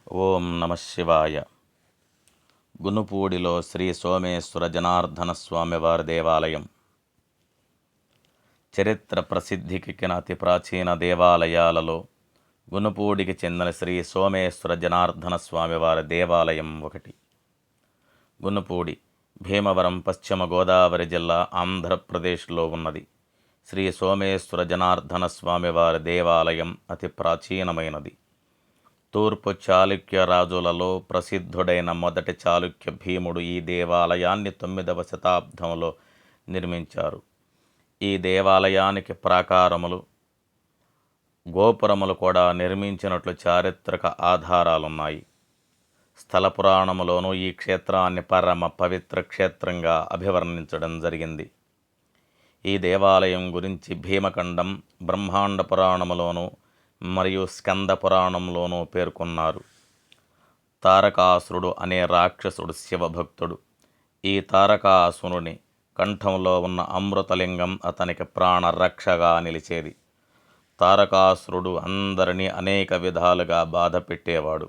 ఓం నమ శివాయ. గునుపూడిలో శ్రీ సోమేశ్వర జనార్దన స్వామివారి దేవాలయం. చరిత్ర ప్రసిద్ధికెక్కిన అతి ప్రాచీన దేవాలయాలలో గునుపూడికి చెందిన శ్రీ సోమేశ్వర జనార్దన స్వామివారి దేవాలయం ఒకటి. గునుపూడి భీమవరం, పశ్చిమ గోదావరి జిల్లా, ఆంధ్రప్రదేశ్లో ఉన్నది. శ్రీ సోమేశ్వర జనార్దన స్వామివారి దేవాలయం అతి ప్రాచీనమైనది. తూర్పు చాళుక్య రాజులలో ప్రసిద్ధుడైన మొదటి చాళుక్య భీముడు ఈ దేవాలయాన్ని 9వ శతాబ్దంలో నిర్మించారు. ఈ దేవాలయానికి ప్రాకారములు, గోపురములు కూడా నిర్మించినట్లు చారిత్రక ఆధారాలున్నాయి. స్థల పురాణములోనూ ఈ క్షేత్రాన్ని పరమ పవిత్ర క్షేత్రంగా అభివర్ణించడం జరిగింది. ఈ దేవాలయం గురించి భీమఖండం, బ్రహ్మాండ పురాణములోనూ మరియు స్కంద పురాణంలోనూ పేర్కొన్నారు. తారకాసురుడు అనే రాక్షసుడు శివభక్తుడు. ఈ తారకాసురుని కంఠంలో ఉన్న అమృతలింగం అతనికి ప్రాణరక్షగా నిలిచేది. తారకాసురుడు అందరినీ అనేక విధాలుగా బాధ పెట్టేవాడు.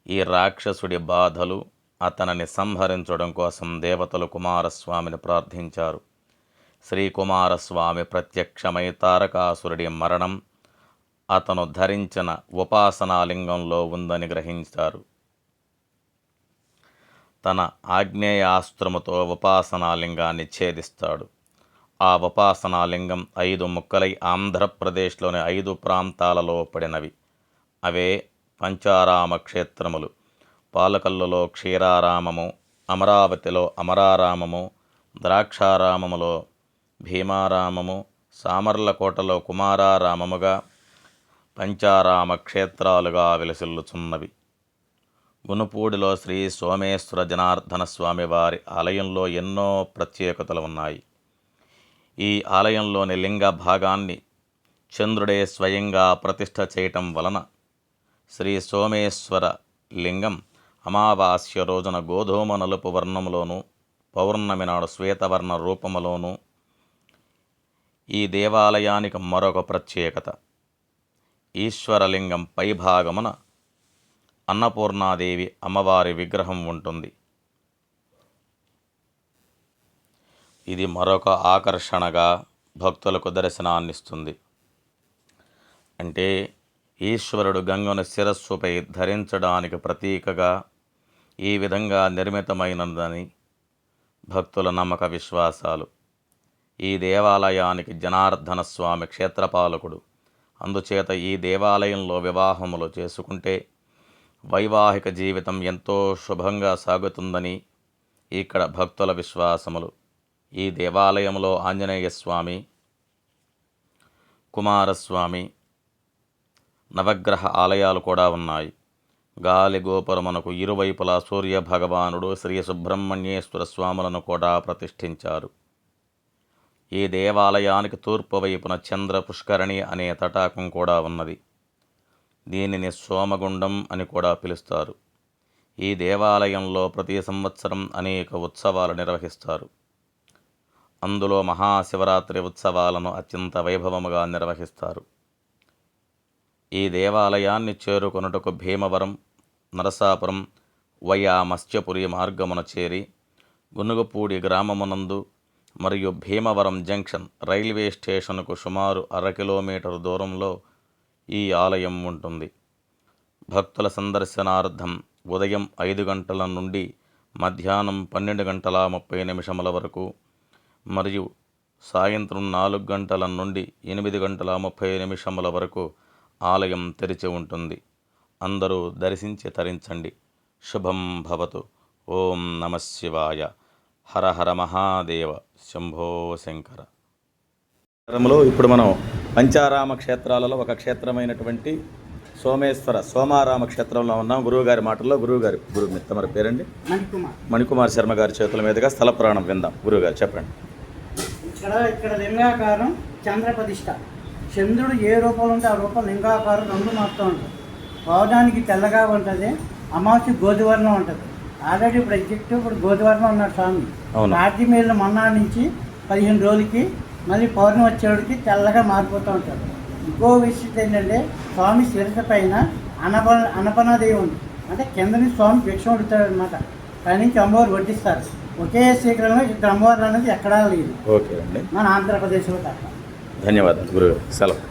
ఈ రాక్షసుడి బాధలు అతనిని సంహరించడం కోసం దేవతలు కుమారస్వామిని ప్రార్థించారు. శ్రీ కుమారస్వామి ప్రత్యక్షమై తారకాసురుడి మరణం అతను ధరించిన ఉపాసనాలింగంలో ఉందని గ్రహించారు. తన ఆగ్నేయాస్త్రముతో ఉపాసనాలింగాన్ని ఛేదిస్తాడు. ఆ ఉపాసనాలింగం 5 ముక్కలై ఆంధ్రప్రదేశ్లోని 5 ప్రాంతాలలో పడినవి. అవే పంచారామ క్షేత్రములు. పాలకల్లులో క్షీరారామము, అమరావతిలో అమరారామము, ద్రాక్షారామములో భీమారామము, సామర్లకోటలో కుమారారామముగా పంచారామ క్షేత్రాలుగా విలసిల్లుచున్నవి. గునుపూడిలో శ్రీ సోమేశ్వర జనార్దన స్వామివారి ఆలయంలో ఎన్నో ప్రత్యేకతలు ఉన్నాయి. ఈ ఆలయంలోని లింగ భాగాన్ని చంద్రుడే స్వయంగా ప్రతిష్ఠ చేయటం వలన శ్రీ సోమేశ్వర లింగం అమావాస్య రోజున గోధూమ నలుపు వర్ణంలోనూ, పౌర్ణమి నాడు శ్వేతవర్ణ రూపములోనూ. ఈ దేవాలయానికి మరొక ప్రత్యేకత, ఈశ్వరలింగం పైభాగమున అన్నపూర్ణాదేవి అమ్మవారి విగ్రహం ఉంటుంది. ఇది మరొక ఆకర్షణగా భక్తులకు దర్శనాన్నిస్తుంది. అంటే ఈశ్వరుడు గంగను శిరస్సుపై ధరించడానికి ప్రతీకగా ఈ విధంగా నిర్మితమైనదని భక్తుల నమ్మక విశ్వాసాలు. ఈ దేవాలయానికి జనార్దన స్వామి క్షేత్రపాలకుడు. అందుచేత ఈ దేవాలయంలో వివాహములు చేసుకుంటే వైవాహిక జీవితం ఎంతో శుభంగా సాగుతుందని ఇక్కడ భక్తుల విశ్వాసములు. ఈ దేవాలయంలో ఆంజనేయ స్వామి, కుమారస్వామి, నవగ్రహ ఆలయాలు కూడా ఉన్నాయి. గాలి గోపురమునకు ఇరువైపులా సూర్య భగవానుడు, శ్రీ సుబ్రహ్మణ్యేశ్వర స్వాములను కూడా ప్రతిష్ఠించారు. ఈ దేవాలయానికి తూర్పు వైపున చంద్ర పుష్కరిణి అనే తటాకం కూడా ఉన్నది. దీనిని సోమగుండం అని కూడా పిలుస్తారు. ఈ దేవాలయంలో ప్రతి సంవత్సరం అనేక ఉత్సవాలు నిర్వహిస్తారు. అందులో మహాశివరాత్రి ఉత్సవాలను అత్యంత వైభవముగా నిర్వహిస్తారు. ఈ దేవాలయాన్ని చేరుకొనుటకు భీమవరం, నరసాపురం వయా మత్స్యపురి మార్గమున చేరి గునుగుపూడి గ్రామమునందు మరియు భీమవరం జంక్షన్ రైల్వే స్టేషన్కు సుమారు 1/2 కిలోమీటర్ దూరంలో ఈ ఆలయం ఉంటుంది. భక్తుల సందర్శనార్థం ఉదయం 5 గంటల నుండి మధ్యాహ్నం 12:30 వరకు మరియు సాయంత్రం 4 గంటల నుండి 8:30 వరకు ఆలయం తెరిచి ఉంటుంది. అందరూ దర్శించి తరించండి. శుభం భవతు. ఓం నమ శివాయ. హర హర మహాదేవ. శంభో శంకర. ఇప్పుడు మనం పంచారామ క్షేత్రాలలో ఒక క్షేత్రమైనటువంటి సోమారామ క్షేత్రంలో ఉన్నాం. గురువుగారి మాటల్లో తమరి పేరండి? మణికుమార్ శర్మ గారి చేతుల మీదుగా స్థల పురాణం విందాం. గురువుగారు చెప్పండి. ఇక్కడ లింగాకారం చంద్రప్రతిష్ఠ. చంద్రుడు ఏ రూపంలో ఉంటే ఆ రూపం లింగాకారం 2 మారుతూ ఉంటుంది. పౌర్ణానికి తెల్లగా ఉంటుంది, అమావాస్య గోధువర్ణం ఉంటుంది. ఆల్రెడీ ఇప్పుడు గోధువర్ణం ఉన్నాడు స్వామి. కార్తీమేళ్ళ మన్నాడు నుంచి 15 రోజులకి మళ్ళీ పౌర్ణమి వచ్చేవాడికి తెల్లగా మారిపోతూ ఉంటాడు. ఇంకో విషయం ఏంటంటే స్వామి శిరస పైన అనపనాదేవి ఉంది. అంటే కింద నుంచి స్వామి భిక్ష వడుతాడు అనమాట, పైనుంచి అమ్మవారు వడ్డిస్తారు. ఒకే శీఘ్రంలో ఇద్దరు అమ్మవార్లు అనేది ఎక్కడా లేదు ఓకే అండి, మన ఆంధ్రప్రదేశ్లో తప్ప. ధన్యవాదాలు గురుగారు, సెలవు.